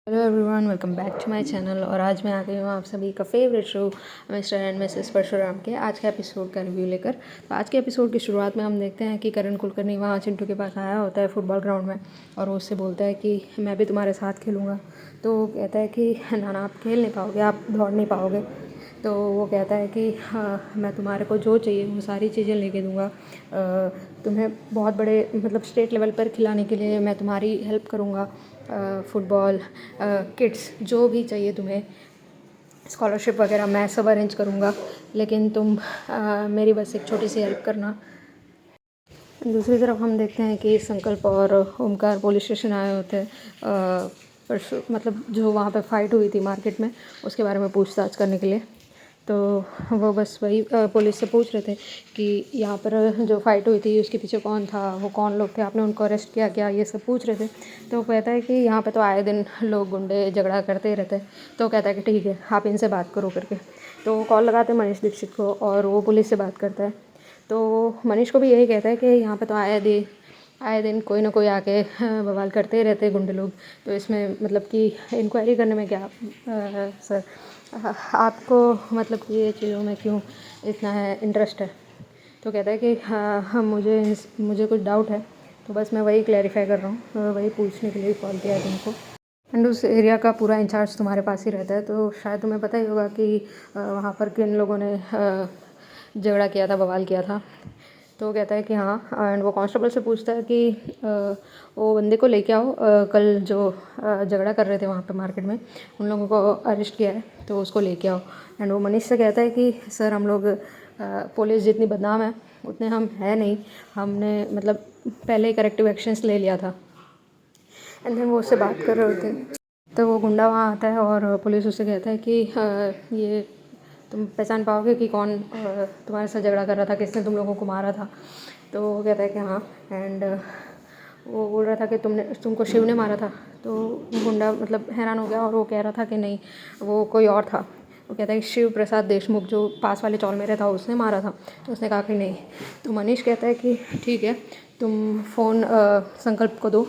Hello everyone, welcome back to my channel. और आज मैं आ गई हूँ आप सभी का favourite show Mr and Mrs Parshuram के आज के एपिसोड का रिव्यू लेकर। तो आज के एपिसोड की शुरुआत में हम देखते हैं कि करण कुलकर्णी वहाँ चिंटू के पास आया होता है फुटबॉल ग्राउंड में, और वो उससे बोलता है कि मैं भी तुम्हारे साथ खेलूँगा। तो वो कहता है कि ना आप खेल नहीं पाओगे, आप दौड़ नहीं पाओगे। तो वो कहता है कि हाँ, मैं तुम्हारे को जो चाहिए वो सारी चीज़ें लेके दूँगा, तुम्हें बहुत बड़े मतलब स्टेट लेवल पर खिलाने के लिए मैं तुम्हारी हेल्प करूँगा। फुटबॉल किट्स जो भी चाहिए तुम्हें, स्कॉलरशिप वगैरह मैं सब अरेंज करूँगा, लेकिन तुम मेरी बस एक छोटी सी हेल्प करना। दूसरी तरफ हम देखते हैं कि संकल्प और ओमकार पुलिस स्टेशन आए होते हैं परसों, मतलब जो वहाँ पे फ़ाइट हुई थी मार्केट में, उसके बारे में पूछताछ करने के लिए। तो वो बस वही पुलिस से पूछ रहे थे कि यहाँ पर जो फ़ाइट हुई थी उसके पीछे कौन था, वो कौन लोग थे, आपने उनको अरेस्ट किया क्या, ये सब पूछ रहे थे। तो वो कहता है कि यहाँ पे तो आए दिन लोग गुंडे झगड़ा करते ही रहते हैं। तो वो कहता है कि ठीक है, आप इनसे बात करो करके। तो वो कॉल लगाते हैं मनीष दीक्षित को और वो पुलिस से बात करता है। तो मनीष को भी यही कहता है कि यहाँ पे तो आए दिन कोई ना कोई आके बवाल करते ही रहते हैं गुंडे लोग। तो इसमें मतलब कि इंक्वायरी करने में क्या सर, आपको मतलब कि ये चीज़ों में क्यों इतना है इंटरेस्ट है। तो कहता है कि हाँ मुझे कुछ डाउट है, तो बस मैं वही क्लैरिफाई कर रहा हूँ, वही पूछने के लिए कॉल किया है तुमको। एंड उस एरिया का पूरा इंचार्ज तुम्हारे पास ही रहता है, तो शायद तुम्हें पता ही होगा कि वहाँ पर किन लोगों ने झगड़ा किया था, बवाल किया था। तो वो कहता है कि हाँ, एंड वो कांस्टेबल से पूछता है कि वो बंदे को लेके आओ, कल जो झगड़ा कर रहे थे वहाँ पे मार्केट में, उन लोगों को अरेस्ट किया है, तो उसको लेके आओ। एंड वो मनीष से कहता है कि सर हम लोग पुलिस जितनी बदनाम है उतने हम है नहीं, हमने मतलब पहले ही करेक्टिव एक्शंस ले लिया था। एंड देन वो उससे बात कर रहे होते हैं, तो वो गुंडा वहाँ आता है और पुलिस उससे कहता है कि ये तुम पहचान पाओगे कि कौन तुम्हारे साथ झगड़ा कर रहा था, किसने तुम लोगों को मारा था। तो वो कहता है कि हाँ। एंड वो बोल रहा था कि तुमको शिव ने मारा था। तो वो गुंडा मतलब हैरान हो गया और वो कह रहा था कि नहीं, वो कोई और था। वो कहता है कि शिव प्रसाद देशमुख जो पास वाले चौल में रहता था उसने मारा था। तो उसने कहा कि नहीं। तो मनीष कहता है कि ठीक है, तुम फ़ोन संकल्प को दो।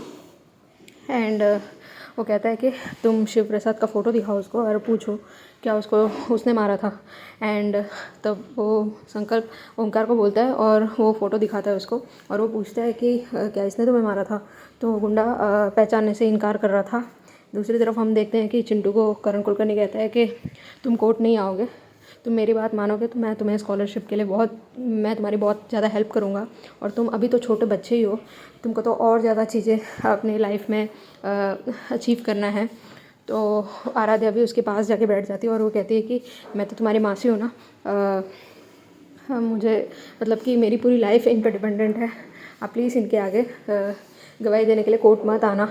एंड वो कहता है कि तुम शिव प्रसाद का फ़ोटो दिखाओ उसको और पूछो क्या उसने मारा था। एंड तब वो संकल्प ओमकार को बोलता है और वो फ़ोटो दिखाता है उसको, और वो पूछता है कि क्या इसने तुम्हें मारा था। तो वो गुंडा पहचानने से इनकार कर रहा था। दूसरी तरफ हम देखते हैं कि चिंटू को करण कुलकर्णी कहता है कि तुम कोर्ट नहीं आओगे, तुम मेरी बात मानोगे तो मैं तुम्हें स्कॉलरशिप के लिए मैं तुम्हारी बहुत ज़्यादा हेल्प करूँगा। और तुम अभी तो छोटे बच्चे ही हो, तुमको तो और ज़्यादा चीज़ें अपनी लाइफ में अचीव करना है। तो आराध्या भी उसके पास जाके बैठ जाती है और वो कहती है कि मैं तो तुम्हारी मासी हूँ ना, मुझे मतलब कि मेरी पूरी लाइफ इन पर डिपेंडेंट है। आप प्लीज़ इनके आगे गवाही देने के लिए कोर्ट मत आना,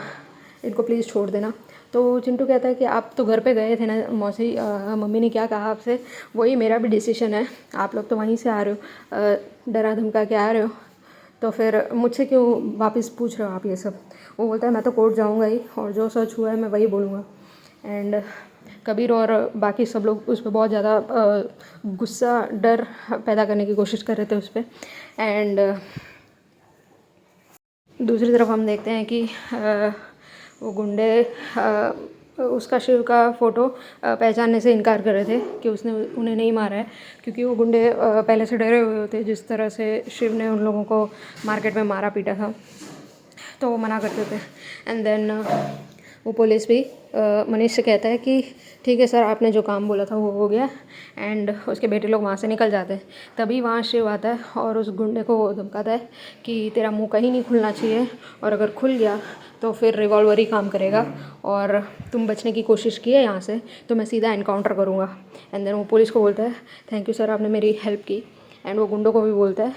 इनको प्लीज़ छोड़ देना। तो चिंटू कहता है कि आप तो घर पे गए थे ना मौसी, मम्मी ने क्या कहा आपसे, वही मेरा भी डिसीजन है। आप लोग तो वहीं से आ रहे हो, डरा धमका के आ रहे हो, तो फिर मुझसे क्यों वापस पूछ रहे हो आप ये सब। वो बोलता है मैं तो कोर्ट जाऊंगा ही और जो सच हुआ है मैं वही बोलूँगा। एंड कबीर और बाकी सब लोग उस पर बहुत ज़्यादा गुस्सा डर पैदा करने की कोशिश कर रहे थे उस पर। एंड दूसरी तरफ हम देखते हैं कि वो गुंडे उसका शिव का फ़ोटो पहचानने से इनकार कर रहे थे कि उसने उन्हें नहीं मारा है, क्योंकि वो गुंडे पहले से डरे हुए होते जिस तरह से शिव ने उन लोगों को मार्केट में मारा पीटा था। तो वो मना करते थे। एंड देन वो पुलिस भी मनीष से कहता है कि ठीक है सर, आपने जो काम बोला था वो हो गया। एंड उसके बेटे लोग वहाँ से निकल जाते हैं। तभी वहाँ शिव आता है और उस गुंडे को धमकाता है कि तेरा मुंह कहीं नहीं खुलना चाहिए, और अगर खुल गया तो फिर रिवॉल्वर ही काम करेगा, और तुम बचने की कोशिश की है यहाँ से तो मैं सीधा एनकाउंटर करूँगा। एंड देन वो पुलिस को बोलता है थैंक यू सर, आपने मेरी हेल्प की। एंड वो गुंडों को भी बोलता है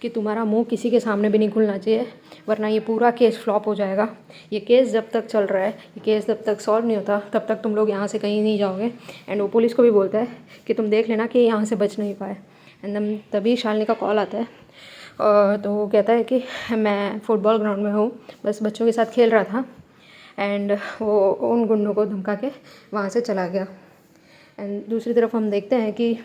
कि तुम्हारा मुंह किसी के सामने भी नहीं खुलना चाहिए, वरना ये पूरा केस फ्लॉप हो जाएगा। ये केस जब तक चल रहा है, ये केस जब तक सॉल्व नहीं होता तब तक तुम लोग यहाँ से कहीं नहीं जाओगे। एंड वो पुलिस को भी बोलता है कि तुम देख लेना कि यहाँ से बच नहीं पाए। एंड देन तभी शालिनी का कॉल आता है। तो वो कहता है कि मैं फुटबॉल ग्राउंड में हूँ, बस बच्चों के साथ खेल रहा था। एंड वो उन गुंडों को धमका के वहाँ से चला गया। एंड दूसरी तरफ हम देखते हैं कि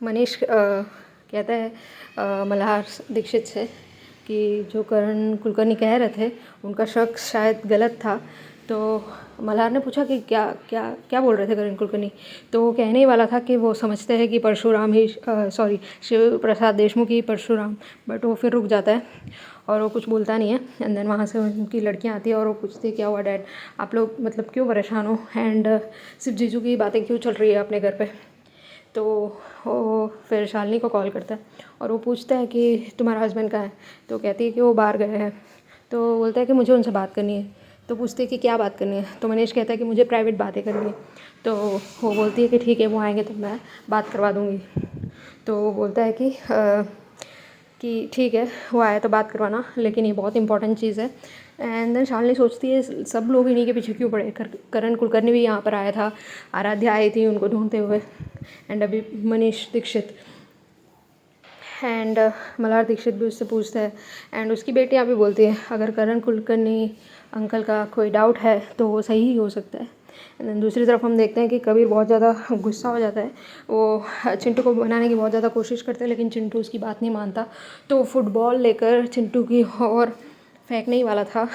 मनीष कहता है मल्हार दीक्षित से कि जो करण कुलकर्णी कह रहे थे उनका शक शायद गलत था, तो मल्हार ने पूछा कि क्या क्या क्या बोल रहे थे करण कुलकर्णी। तो वो कहने ही वाला था कि वो समझते हैं कि परशुराम ही शिव प्रसाद देशमुख ही परशुराम, बट वो फिर रुक जाता है और वो कुछ बोलता नहीं है। एंड देन वहाँ से उनकी लड़कियाँ आती है और वो पूछती है क्या हुआ डैड, आप लोग मतलब क्यों परेशान हो, एंड सिर्फ जीजू की बातें क्यों चल रही है अपने घर पे। तो वो फिर शालिनी को कॉल करता है और वो पूछता है कि तुम्हारा हस्बैंड कहाँ है। तो कहती है कि वो बाहर गए हैं। तो बोलता है कि मुझे उनसे बात करनी है। तो पूछते हैं कि क्या बात करनी है। तो मनीष कहता है कि मुझे प्राइवेट बातें करनी है। तो वो बोलती है कि ठीक है, वो आएंगे तो मैं बात करवा दूँगी। तो वो बोलता है कि ठीक है, वो आया तो बात करवाना, लेकिन ये बहुत इंपॉर्टेंट चीज़ है। एंड देन शालिनी सोचती है सब लोग इन्हीं के पीछे क्यों पड़े, करण कुलकर्णी भी यहाँ पर आया था, आराध्या आई थी उनको ढूंढते हुए, एंड अभी मनीष दीक्षित, एंड मल्हार दीक्षित भी उससे पूछता है। एंड उसकी बेटियाँ भी बोलती है अगर करण कुलकर्णी अंकल का कोई डाउट है तो वो सही ही हो सकता है। एंड देन दूसरी तरफ हम देखते हैं कि कबीर बहुत ज़्यादा गुस्सा हो जाता है। वो चिंटू को बनाने की बहुत ज़्यादा कोशिश करते हैं, लेकिन चिंटू उसकी बात नहीं मानता। तो वो फुटबॉल लेकर चिंटू की और फेंकने ही वाला था,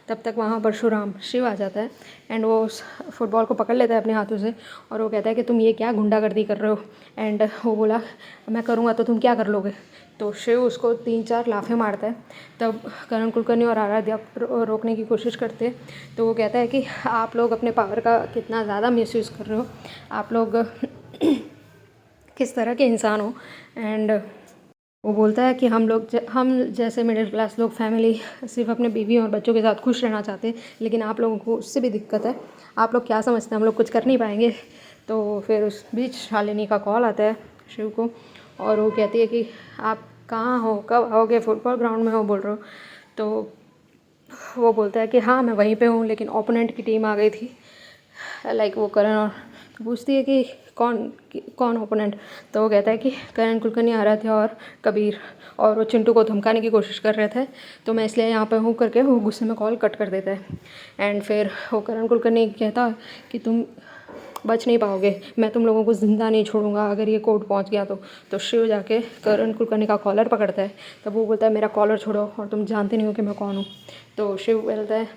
तब तक वहाँ परशुराम शिव आ जाता है एंड वो उस फुटबॉल को पकड़ लेता है अपने हाथों से और वो कहता है कि तुम ये क्या गुंडागर्दी कर रहे हो। एंड वो बोला मैं करूँगा तो तुम क्या कर लोगे। तो शिव उसको 3-4 लाफे मारता है। तब करण कुलकर्णी और आराध्या रोकने की कोशिश करते हैं। तो वो कहता है कि आप लोग अपने पावर का कितना ज़्यादा मिसयूज़ कर रहे हो, आप लोग किस तरह के इंसान हो। एंड वो बोलता है कि हम जैसे मिडिल क्लास लोग फैमिली सिर्फ अपने बीवी और बच्चों के साथ खुश रहना चाहते हैं, लेकिन आप लोगों को उससे भी दिक्कत है। आप लोग क्या समझते हैं हम लोग कुछ कर नहीं पाएंगे। तो फिर उस बीच शालिनी का कॉल आता है शिव को और वो कहती है कि आप कहाँ हो, कब आओगे, फुटबॉल ग्राउंड में हो बोल रहे हो। तो वो बोलता है कि हाँ मैं वहीं पे हूँ, लेकिन ओपोनेंट की टीम आ गई थी, लाइक वो करण। और पूछती है कि कौन ओपोनेंट। तो वो कहता है कि करण कुलकर्णी, आराध्या और कबीर, और वो चिंटू को धमकाने की कोशिश कर रहे थे, तो मैं इसलिए यहाँ पे हूँ करके वो गुस्से में कॉल कट कर देता है। एंड फिर वो करण कुलकर्णी कहता कि तुम बच नहीं पाओगे, मैं तुम लोगों को ज़िंदा नहीं छोड़ूंगा अगर ये कोर्ट पहुँच गया तो शिव जाके करण कुलकर्णी का कॉलर पकड़ता है। तब वो बोलता है मेरा कॉलर छोड़ो और तुम जानते नहीं हो कि मैं कौन हूँ। तो शिव बोलता है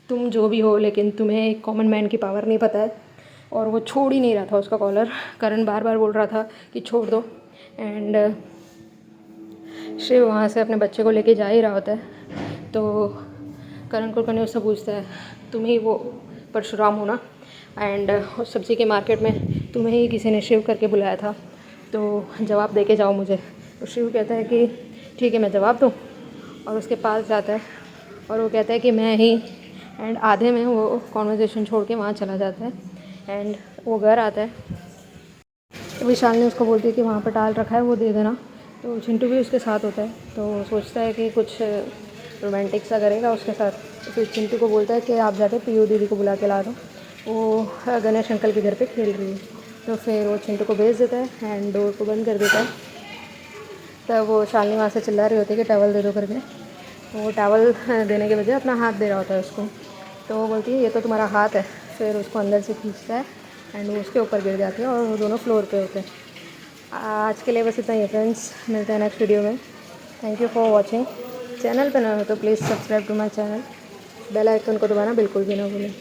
तुम जो भी हो, लेकिन तुम्हें एक कॉमन मैन की पावर नहीं पता है। और वो छोड़ ही नहीं रहा था उसका कॉलर। करण बार बार बोल रहा था कि छोड़ दो। एंड शिव वहाँ से अपने बच्चे को लेके जा ही रहा होता है। तो करण कुलकर्णी उससे पूछता है तुम ही वो परशुराम हो ना, एंड उस सब्ज़ी के मार्केट में तुम्हें ही किसी ने शिव करके बुलाया था, तो जवाब दे के जाओ मुझे। तो शिव कहता है कि ठीक है मैं जवाब दूँ, और उसके पास जाता है और वो कहता है कि मैं ही। एंड आधे में वो कॉन्वर्जेसन छोड़ के वहाँ चला जाता है एंड वो घर आता है। तो विशाल ने उसको बोलती है कि वहाँ पर टाल रखा है वो दे देना। तो चिंटू भी उसके साथ होता है, तो सोचता है कि कुछ रोमांटिक सा करेगा उसके साथ। तो फिर चिंटू को बोलता है कि आप जाके पीयू दीदी को बुला के ला दो, वो गणेश अंकल के घर पे खेल रही है। तो फिर वो चिंटू को भेज देता है एंड डोर को बंद कर देता है। तब वो शालिनी वहाँ से चिल्ला रही होती है कि टॉवल दे दो करके। तो वो टॉवल देने के बजाय अपना हाथ दे रहा होता है उसको। तो वो बोलती है ये तो तुम्हारा हाथ है। फिर उसको अंदर से खींचता है एंड वो उसके ऊपर गिर जाती है और वो दोनों फ्लोर पे होते हैं। आज के लिए बस इतना ही फ्रेंड्स, मिलते हैं नेक्स्ट वीडियो में। Thank you for watching. Channel पे नए हो तो please subscribe to my channel, bell icon को दबाना बिल्कुल भी ना भूलें।